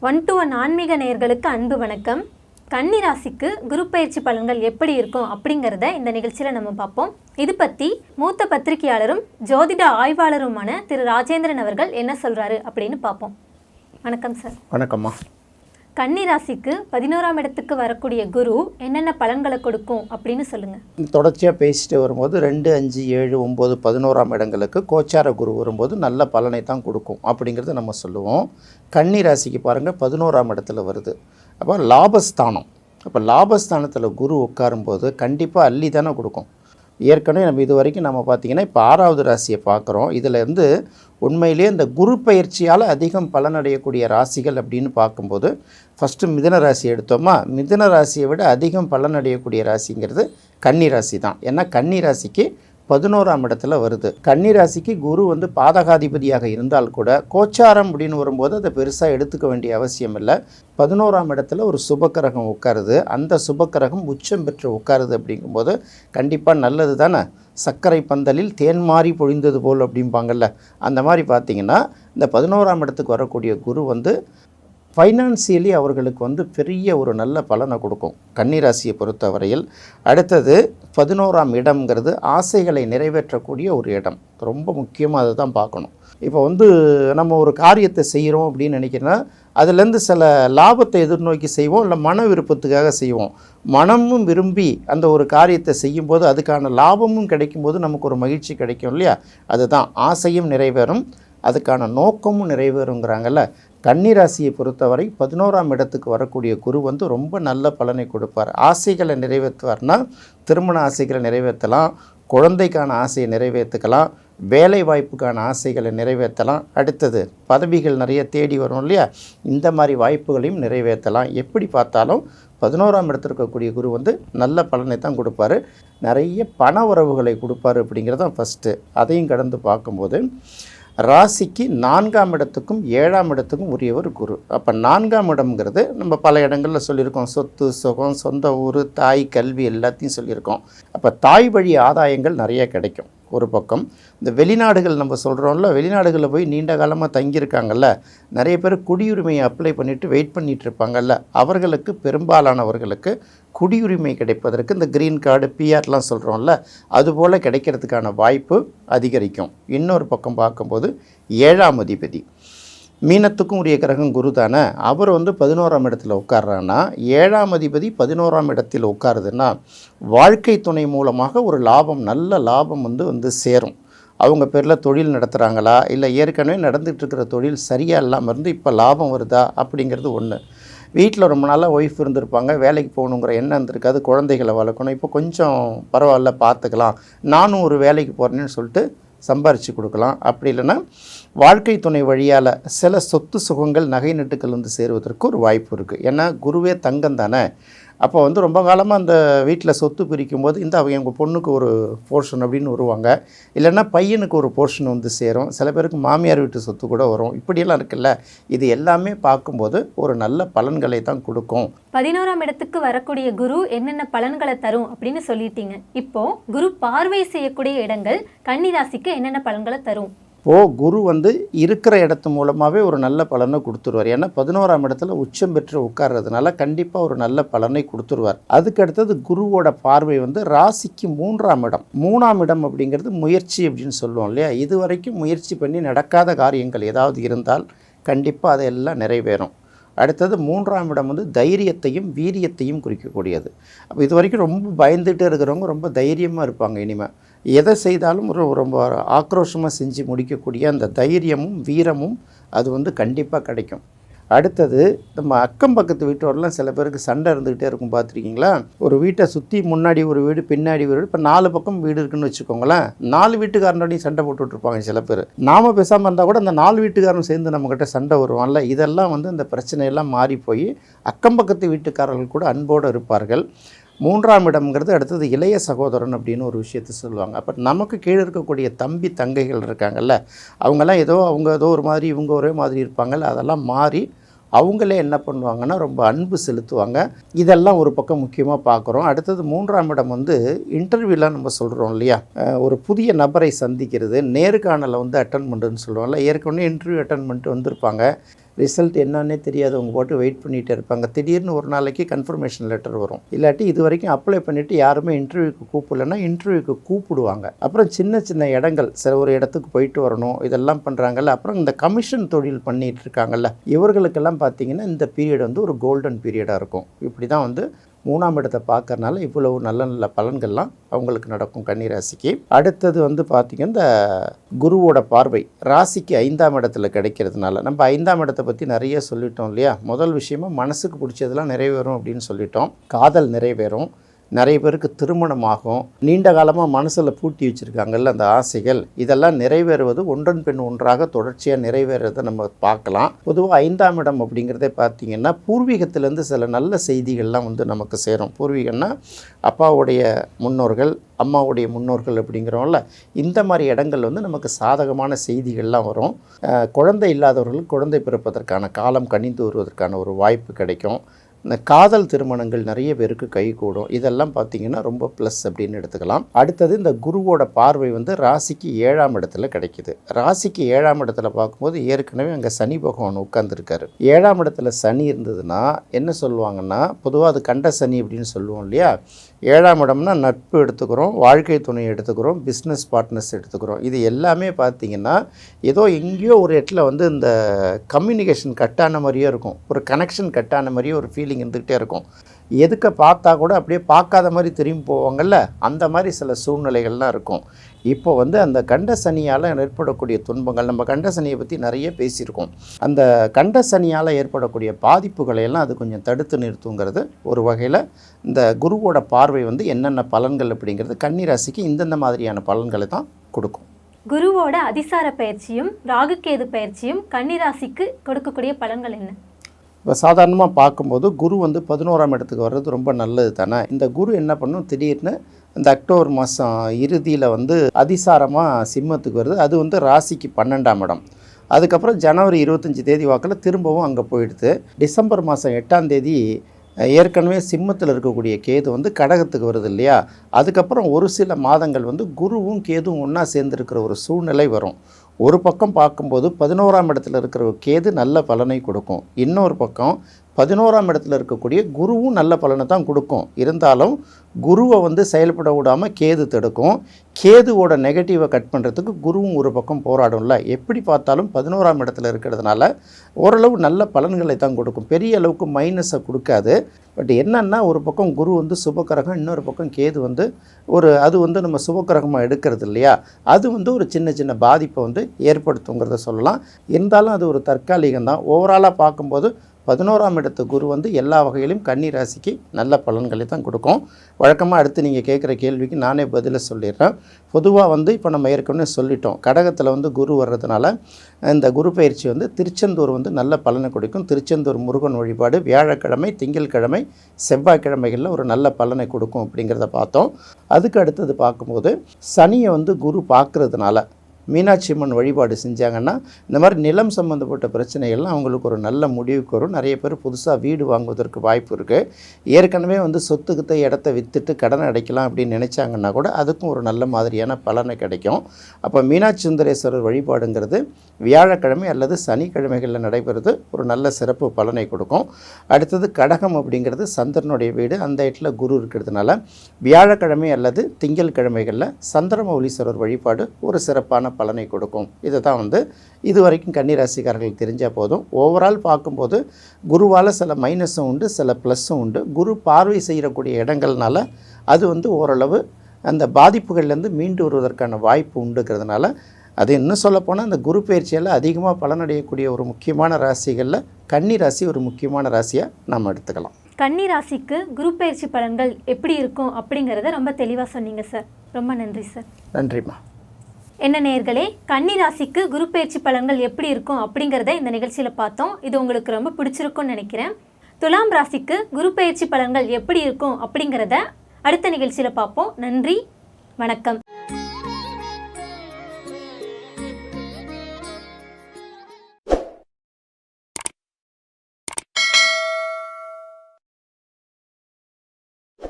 1 to 1 ஆன்மீக நேயர்களுக்கு அன்பு வணக்கம். கன்னி ராசிக்கு குரு பயிற்சி பலன்கள் எப்படி இருக்கும் அப்படிங்கிறத இந்த நிகழ்ச்சியில் நம்ம பார்ப்போம். இது பற்றி மூத்த பத்திரிகையாளரும் ஜோதிட ஆய்வாளருமான திரு ராஜேந்திரன் அவர்கள் என்ன சொல்கிறாரு அப்படின்னு பார்ப்போம். வணக்கம் சார். வணக்கம்மா. கன்னி ராசிக்கு 11ஆம் இடத்துக்கு வரக்கூடிய குரு என்னென்ன பலன்களை கொடுக்கும் அப்படின்னு சொல்லுங்கள். தொடர்ச்சியாக பேசிட்டு வரும்போது 2, 5, 7, 9, 11ஆம் இடங்களுக்கு கோச்சார குரு வரும்போது நல்ல பலனை தான் கொடுக்கும் அப்படிங்கிறத நம்ம சொல்லுவோம். கன்னி ராசிக்கு பாருங்கள் 11ஆம் இடத்துல வருது. அப்போ லாபஸ்தானம். அப்போ லாபஸ்தானத்தில் குரு உட்காரும்போது கண்டிப்பாக அள்ளி தானே கொடுக்கும். ஏற்கனவே நம்ம இது வரைக்கும் நம்ம பார்த்திங்கன்னா இப்போ 6வது ராசியை பார்க்குறோம். இதில் இருந்து உண்மையிலே இந்த குரு பயிற்சியால் அதிகம் பலனடையக்கூடிய ராசிகள் அப்படின்னு பார்க்கும்போது ஃபஸ்ட்டு மிதுன ராசி எடுத்தோமா, மிதுன ராசியை விட அதிகம் பலனடையக்கூடிய ராசிங்கிறது கன்னி ராசி தான். ஏன்னா கன்னி ராசிக்கு 11ஆம் இடத்துல வருது. கன்னி ராசிக்கு குரு பாதகாதிபதியாக இருந்தால் கூட கோச்சாரம் அப்படின்னு வரும்போது அதை பெருசாக எடுத்துக்க வேண்டிய அவசியம் இல்லை. 11ஆம் இடத்துல ஒரு சுபக்கிரகம் உட்காருது. அந்த சுபக்கிரகம் உச்சம் பெற்று உட்காருது அப்படிங்கும்போது கண்டிப்பாக நல்லது தானே. சர்க்கரை பந்தலில் தேன் மாறி பொழிந்தது போல் அப்படிம்பாங்கள்ல, அந்த மாதிரி பார்த்திங்கன்னா இந்த 11ஆம் இடத்துக்கு வரக்கூடிய குரு ஃபைனான்சியலி அவர்களுக்கு பெரிய ஒரு நல்ல பலனை கொடுக்கும் கன்னி ராசியை பொறுத்தவரையில். அடுத்தது 11ஆம் இடம்ங்கிறது ஆசைகளை நிறைவேற்றக்கூடிய ஒரு இடம். ரொம்ப முக்கியமாக அதை தான் பார்க்கணும். இப்போ நம்ம ஒரு காரியத்தை செய்கிறோம் அப்படின்னு நினைக்கிறோன்னா அதுலேருந்து சில லாபத்தை எதிர்நோக்கி செய்வோம், இல்லை மன விருப்பத்துக்காக செய்வோம். மனமும் விரும்பி அந்த ஒரு காரியத்தை செய்யும்போது அதுக்கான லாபமும் கிடைக்கும்போது நமக்கு ஒரு மகிழ்ச்சி கிடைக்கும் இல்லையா. அதுதான் ஆசையும் நிறைவேறும், அதுக்கான நோக்கமும் நிறைவேறுங்கிறாங்கல்ல. கன்னி ராசியை பொறுத்தவரை 11ஆம் இடத்துக்கு வரக்கூடிய குரு ரொம்ப நல்ல பலனை கொடுப்பார். ஆசைகளை நிறைவேற்றுவார்னா திருமண ஆசைகளை நிறைவேற்றலாம், குழந்தைக்கான ஆசையை நிறைவேற்றலாம், வேலை வாய்ப்புக்கான ஆசைகளை நிறைவேற்றலாம். அடுத்தது பதவிகள் நிறைய தேடி வரும் இல்லையா, இந்த மாதிரி வாய்ப்புகளையும் நிறைவேற்றலாம். எப்படி பார்த்தாலும் 11ஆம் இடத்துல இருக்கக்கூடிய குரு நல்ல பலனை தான் கொடுப்பார். நிறைய பண உறவுகளை கொடுப்பார் அப்படிங்கிறதான் ஃபஸ்ட்டு. அதையும் கடந்து பார்க்கும்போது ராசிக்கு 4ஆம் இடத்துக்கும் 7ஆம் இடத்துக்கும் உரியவர் குரு. அப்போ 4ஆம் இடம்ங்கிறது நம்ம பல இடங்களில் சொல்லியிருக்கோம். சொத்து, சுகம், சொந்த ஊர், தாய், கல்வி எல்லாத்தையும் சொல்லியிருக்கோம். அப்போ தாய் வழி ஆதாயங்கள் நிறைய கிடைக்கும். ஒரு பக்கம் இந்த வெளிநாடுகள் நம்ம சொல்கிறோம்ல, வெளிநாடுகளில் போய் நீண்ட காலமாக தங்கியிருக்காங்கல்ல, நிறைய பேர் குடியுரிமையை அப்ளை பண்ணிவிட்டு வெயிட் பண்ணிகிட்டு இருப்பாங்கல்ல, அவர்களுக்கு பெரும்பாலானவர்களுக்கு குடியுரிமை கிடைப்பதற்கு இந்த க்ரீன் கார்டு, பிஆர்லாம் சொல்கிறோம்ல, அதுபோல் கிடைக்கிறதுக்கான வாய்ப்பு அதிகரிக்கும். இன்னொரு பக்கம் பார்க்கும்போது 7ஆம் அதிபதி மீனத்துக்கும் உரிய கிரகம் குரு தானே. அவர் 11ஆம் இடத்துல உட்கார்றான்னா 7ஆம் அதிபதி 11ஆம் இடத்தில் உட்காருதுன்னா வாழ்க்கை துணை மூலமாக ஒரு லாபம், நல்ல லாபம் சேரும். அவங்க பேரில் தொழில் நடத்துகிறாங்களா, இல்லை ஏற்கனவே நடந்துகிட்ருக்கிற தொழில் சரியாக இல்லாமல் இருந்து இப்போ லாபம் வருதா அப்படிங்கிறது ஒன்று. வீட்டில் ரொம்ப நாளாக ஒய்ஃப் இருந்திருப்பாங்க, வேலைக்கு போகணுங்கிற எண்ணம் இருந்திருக்காது, குழந்தைகளை வளர்க்கணும், இப்போ கொஞ்சம் பரவாயில்ல பார்த்துக்கலாம், நானும் ஒரு வேலைக்கு போகிறேன்னு சொல்லிட்டு சம்பாரித்து கொடுக்கலாம். அப்படி இல்லைன்னா வாழ்க்கை துணை வழியால் சில சொத்து சுகங்கள், நகை நட்டுக்கள் சேருவதற்கு ஒரு வாய்ப்பு இருக்குது. ஏன்னா குருவே தங்கம் தானே. அப்போ ரொம்ப காலமாக அந்த வீட்டில் சொத்து பிரிக்கும்போது அவங்க எங்கள் பொண்ணுக்கு ஒரு போர்ஷன் அப்படின்னு வருவாங்க, இல்லைன்னா பையனுக்கு ஒரு போர்ஷன் சேரும். சில பேருக்கு மாமியார் வீட்டு சொத்து கூட வரும். இப்படியெல்லாம் இருக்குல்ல, இது எல்லாமே பார்க்கும்போது ஒரு நல்ல பலன்களை தான் கொடுக்கும். 11ஆம் இடத்துக்கு வரக்கூடிய குரு என்னென்ன பலன்களை தரும் அப்படின்னு சொல்லிட்டீங்க. இப்போது குரு பார்வை செய்யக்கூடிய இடங்கள் கன்னி ராசிக்கு என்னென்ன பலன்களை தரும்? குரு இருக்கிற இடத்து மூலமாகவே ஒரு நல்ல பலனை கொடுத்துருவார். ஏன்னா 11ஆம் இடத்துல உச்சம் பெற்று உட்கார்றதுனால கண்டிப்பாக ஒரு நல்ல பலனை கொடுத்துருவார். அதுக்கு அடுத்தது குருவோட பார்வை ராசிக்கு 3ஆம் இடம். 3ஆம் இடம் அப்படிங்கிறது முயற்சி அப்படின்னு சொல்லுவோம் இல்லையா. இது வரைக்கும் முயற்சி பண்ணி நடக்காத காரியங்கள் ஏதாவது இருந்தால் கண்டிப்பாக அதெல்லாம் நிறைவேறும். அடுத்தது 3ஆம் இடம் தைரியத்தையும் வீரியத்தையும் குறிக்கக்கூடியது. அப்போ இது வரைக்கும் ரொம்ப பயந்துகிட்டே இருக்கிறவங்க ரொம்ப தைரியமாக இருப்பாங்க. இனிமேல் எதை செய்தாலும் ரொம்ப ஆக்ரோஷமாக செஞ்சு முடிக்கக்கூடிய அந்த தைரியமும் வீரமும் அது கண்டிப்பாக கிடைக்கும். அடுத்தது நம்ம அக்கம் பக்கத்து வீட்டோடலாம் சில பேருக்கு சண்டை இருந்துக்கிட்டே இருக்கும், பார்த்துருக்கீங்களா. ஒரு வீட்டை சுற்றி முன்னாடி ஒரு வீடு, பின்னாடி ஒரு வீடு, இப்போ 4 பக்கம் வீடு இருக்குன்னு வச்சுக்கோங்களேன். 4 வீட்டுக்காரனோடையும் சண்டை போட்டுட்ருப்பாங்க சில பேர். நாம் பேசாமல் இருந்தால் கூட அந்த 4 வீட்டுக்காரனும் சேர்ந்து நம்மக்கிட்ட சண்டை வருவான்ல. இதெல்லாம் இந்த பிரச்சனையெல்லாம் மாறி போய் அக்கம் பக்கத்து வீட்டுக்காரர்கள் கூட அன்போடு இருப்பார்கள். 3ஆம் இடம்ங்கிறது அடுத்தது இளைய சகோதரன் அப்படின்னு ஒரு விஷயத்தை சொல்லுவாங்க. அப்போ நமக்கு கீழே இருக்கக்கூடிய தம்பி தங்கைகள் இருக்காங்கல்ல, அவங்கெல்லாம் அவங்க ஏதோ ஒரு மாதிரி, இவங்க ஒரே மாதிரி இருப்பாங்கல்ல, அதெல்லாம் மாறி அவங்களே என்ன பண்ணுவாங்கன்னா ரொம்ப அன்பு செலுத்துவாங்க. இதெல்லாம் ஒரு பக்கம் முக்கியமாக பார்க்குறோம். அடுத்தது 3ஆம் இடம் இன்டர்வியூலாம் நம்ம சொல்கிறோம் இல்லையா, ஒரு புதிய நபரை சந்திக்கிறது, நேர்காணலை அட்டன் பண்ணுறதுன்னு சொல்லுவாங்கல்ல. ஏற்கனவே இன்டர்வியூ அட்டன் பண்ணிட்டு வந்திருப்பாங்க, ரிசல்ட் என்னன்னே தெரியாது, அவங்க போட்டு வெயிட் பண்ணிகிட்டே இருப்பாங்க. திடீர்னு ஒரு நாளைக்கு கன்ஃபர்மேஷன் லெட்டர் வரும். இல்லாட்டி இது வரைக்கும் அப்ளை பண்ணிவிட்டு யாருமே இன்டர்வியூக்கு கூப்பிடலன்னா இன்டர்வியூக்கு கூப்பிடுவாங்க. அப்புறம் சின்ன சின்ன இடங்கள், சில ஒரு இடத்துக்கு போயிட்டு வரணும், இதெல்லாம் பண்ணுறாங்கல்ல. அப்புறம் இந்த கமிஷன் தொழில் பண்ணிகிட்டு இருக்காங்கல்ல, இவர்களுக்கெல்லாம் பார்த்திங்கன்னா இந்த பீரியட் வந்து ஒரு கோல்டன் பீரியடாக இருக்கும். இப்படி தான் வந்து 3ஆம் இடத்தை பார்க்கறனால இவ்வளவு நல்ல நல்ல பலன்கள்லாம் அவங்களுக்கு நடக்கும் கன்னிராசிக்கு. அடுத்தது வந்து பார்த்திங்கன்னா இந்த குருவோட பார்வை ராசிக்கு 5ஆம் இடத்துல கிடைக்கிறதுனால, நம்ம 5ஆம் இடத்தை பற்றி நிறைய சொல்லிட்டோம் இல்லையா. முதல் விஷயமா மனசுக்கு பிடிச்சதெல்லாம் நிறைவேறும் அப்படின்னு சொல்லிட்டோம். காதல் நிறைவேறும், நிறைய பேருக்கு திருமணமாகும், நீண்ட காலமாக மனசில் பூட்டி வச்சுருக்காங்கல்ல அந்த ஆசைகள், இதெல்லாம் நிறைவேறுவது ஒன்றன் பின் ஒன்றாக தொடர்ச்சியாக நிறைவேறதை நம்ம பார்க்கலாம். பொதுவாக 5ஆம் இடம் அப்படிங்கிறதே பார்த்திங்கன்னா பூர்வீகத்திலேருந்து சில நல்ல செய்திகள்லாம் வந்து நமக்கு சேரும். பூர்வீகம்னா அப்பாவுடைய முன்னோர்கள், அம்மாவுடைய முன்னோர்கள் அப்படிங்கிறோம்ல, இந்த மாதிரி இடங்கள் வந்து நமக்கு சாதகமான செய்திகள்லாம் வரும். குழந்தை இல்லாதவர்களுக்கு குழந்தை பிறப்பதற்கான காலம் கனிந்து வருவதற்கான ஒரு வாய்ப்பு கிடைக்கும். இந்த காதல் திருமணங்கள் நிறைய பேருக்கு கைகூடும். இதெல்லாம் பார்த்திங்கன்னா ரொம்ப ப்ளஸ் அப்படின்னு எடுத்துக்கலாம். அடுத்தது இந்த குருவோட பார்வை வந்து ராசிக்கு 7ஆம் இடத்துல கிடைக்கிது. ராசிக்கு 7ஆம் இடத்துல பார்க்கும்போது ஏற்கனவே அங்கே சனி பகவான் உட்கார்ந்துருக்காரு. 7ஆம் இடத்துல சனி இருந்ததுன்னா என்ன சொல்லுவாங்கன்னா, பொதுவாக அது கண்ட சனி அப்படின்னு சொல்லுவோம் இல்லையா. 7ஆம் இடம்னா நட்பு எடுத்துக்கிறோம், வாழ்க்கை துணை எடுத்துக்கிறோம், பிஸ்னஸ் பார்ட்னர்ஸ் எடுத்துக்கிறோம். இது எல்லாமே பார்த்திங்கன்னா ஏதோ எங்கேயோ ஒரு இடத்துல வந்து இந்த கம்யூனிகேஷன் கட்டான மாதிரியே இருக்கும், ஒரு கனெக்ஷன் கட்டான மாதிரியே ஒரு ஃபீலிங் இருந்துக்கிட்டே இருக்கும். எதுக்க பார்த்தா கூட அப்படியே பார்க்காத மாதிரி திரும்பி போவாங்கள்ல, அந்த மாதிரி சில சூழ்நிலைகள்லாம் இருக்கும். இப்போ வந்து அந்த கண்ட சனியால் ஏற்படக்கூடிய துன்பங்கள், நம்ம கண்ட சனியை பற்றி நிறைய பேசியிருக்கோம். அந்த கண்ட சனியால் ஏற்படக்கூடிய பாதிப்புகளை எல்லாம் அது கொஞ்சம் தடுத்து நிறுத்துங்கிறது ஒரு வகையில் இந்த குருவோட பார்வை வந்து என்னென்ன பலன்கள் அப்படிங்கிறது கன்னிராசிக்கு இந்தந்த மாதிரியான பலன்களை தான் கொடுக்கும். குருவோட அதிசார பயிற்சியும் ராகுகேது பயிற்சியும் கன்னிராசிக்கு கொடுக்கக்கூடிய பலன்கள் என்ன? இப்போ சாதாரணமாக பார்க்கும்போது குரு வந்து 11ஆம் இடத்துக்கு வர்றது ரொம்ப நல்லது தானே. இந்த குரு என்ன பண்ணும், திடீர்னு இந்த அக்டோபர் மாதம் இறுதியில் வந்து அதிசாரமாக சிம்மத்துக்கு வருது. அது வந்து ராசிக்கு 12ஆம் இடம். அதுக்கப்புறம் ஜனவரி 25 தேதி வாக்கில் திரும்பவும் அங்கே போயிடுது. டிசம்பர் மாதம் 8ஆம் தேதி ஏற்கனவே சிம்மத்தில் இருக்கக்கூடிய கேது வந்து கடகத்துக்கு வருது இல்லையா. அதுக்கப்புறம் ஒரு சில மாதங்கள் வந்து குருவும் கேதுவும் ஒன்றா சேர்ந்துருக்கிற ஒரு சூழ்நிலை வரும். ஒரு பக்கம் பார்க்கும்போது 11ஆம் இடத்துல இருக்கிற கேது நல்ல பலனை கொடுக்கும். இன்னொரு பக்கம் 11ஆம் இடத்துல இருக்கக்கூடிய குருவும் நல்ல பலனை தான் கொடுக்கும். இருந்தாலும் குருவை வந்து செயல்பட விடாமல் கேது தடுக்கும். கேதுவோட நெகட்டிவை கட் பண்ணுறதுக்கு குருவும் ஒரு பக்கம் போராடும்ல. எப்படி பார்த்தாலும் 11ஆம் இடத்துல இருக்கிறதுனால ஓரளவு நல்ல பலன்களை தான் கொடுக்கும், பெரிய அளவுக்கு மைனஸை கொடுக்காது. பட் என்னென்னா ஒரு பக்கம் குரு வந்து சுபக்கிரகம், இன்னொரு பக்கம் கேது வந்து அது வந்து நம்ம சுபக்கிரகமாக எடுக்கிறது இல்லையா, அது வந்து ஒரு சின்ன சின்ன பாதிப்பை வந்து ஏற்படுத்துங்கிறத சொல்லலாம். இருந்தாலும் அது ஒரு தற்காலிகம் தான். ஓவராலாக பார்க்கும்போது 11ஆம் இடத்து குரு வந்து எல்லா வகையிலும் கன்னி ராசிக்கு நல்ல பலன்களை தான் கொடுக்கும். வழக்கமாக அடுத்து நீங்கள் கேட்குற கேள்விக்கு நானே பதிலை சொல்லிடுறேன். பொதுவாக வந்து இப்போ நம்ம ஏற்கனவே சொல்லிட்டோம், கடகத்தில் வந்து குரு வர்றதுனால இந்த குரு பயிற்சி வந்து திருச்செந்தூர் வந்து நல்ல பலனை கொடுக்கும். திருச்செந்தூர் முருகன் வழிபாடு வியாழக்கிழமை, திங்கட்கிழமை, செவ்வாய்க்கிழமைகளில் ஒரு நல்ல பலனை கொடுக்கும் அப்படிங்கிறத பார்த்தோம். அதுக்கு அடுத்தது பார்க்கும்போது சனியை வந்து குரு பார்க்குறதுனால மீனாட்சி அம்மன் வழிபாடு செஞ்சாங்கன்னா இந்த மாதிரி நிலம் சம்மந்தப்பட்ட பிரச்சனைகள்லாம் அவங்களுக்கு ஒரு நல்ல முடிவுக்கு வரும். நிறைய பேர் புதுசாக வீடு வாங்குவதற்கு வாய்ப்பு இருக்குது. ஏற்கனவே வந்து சொத்துக்கிட்ட இடத்த விற்றுட்டு கடன் அடைக்கலாம் அப்படின்னு நினச்சாங்கன்னா கூட அதுக்கும் ஒரு நல்ல மாதிரியான பலனை கிடைக்கும். அப்போ மீனாட்சி சுந்தரேஸ்வரர் வழிபாடுங்கிறது வியாழக்கிழமை அல்லது சனிக்கிழமைகளில் நடைபெறுது ஒரு நல்ல சிறப்பு பலனை கொடுக்கும். அடுத்தது கடகம் அப்படிங்கிறது சந்திரனுடைய வீடு, அந்த இடத்துல குரு இருக்கிறதுனால வியாழக்கிழமை அல்லது திங்கட்கிழமைகளில் சந்திரமௌலீஸ்வரர் வழிபாடு ஒரு சிறப்பான பலனை கொடுக்கும். இதை தான் வந்து இது வரைக்கும் கன்னிராசிக்காரர்கள் தெரிஞ்சால் போதும். ஓவரால் பார்க்கும்போது குருவால் சில மைனஸும் உண்டு, சில ப்ளஸ்ஸும் உண்டு. குரு பார்வை செய்யக்கூடிய இடங்கள்னால அது வந்து ஓரளவு அந்த பாதிப்புகள்லேருந்து மீண்டு வருவதற்கான வாய்ப்பு உண்டுங்கிறதுனால அது இன்னும் சொல்லப்போனால் அந்த குரு பயிற்சியால் அதிகமாக பலனடையக்கூடிய ஒரு முக்கியமான ராசிகளில் கன்னி ராசி ஒரு முக்கியமான ராசியாக நாம் எடுத்துக்கலாம். கன்னி ராசிக்கு குரு பயிற்சி பலன்கள் எப்படி இருக்கும் அப்படிங்கிறத ரொம்ப தெளிவாக சொன்னீங்க சார். ரொம்ப நன்றி சார். நன்றிம்மா. என்ன நேயர்களே, கன்னி ராசிக்கு குரு பயிற்சி பலன்கள் எப்படி இருக்கும் அப்படிங்கிறத இந்த நிகழ்ச்சியில் பார்த்தோம். இது உங்களுக்கு ரொம்ப பிடிச்சிருக்கும்னு நினைக்கிறேன். துலாம் ராசிக்கு குரு பயிற்சி பலன்கள் எப்படி இருக்கும் அப்படிங்கிறத அடுத்த நிகழ்ச்சியில் பார்ப்போம். நன்றி, வணக்கம்.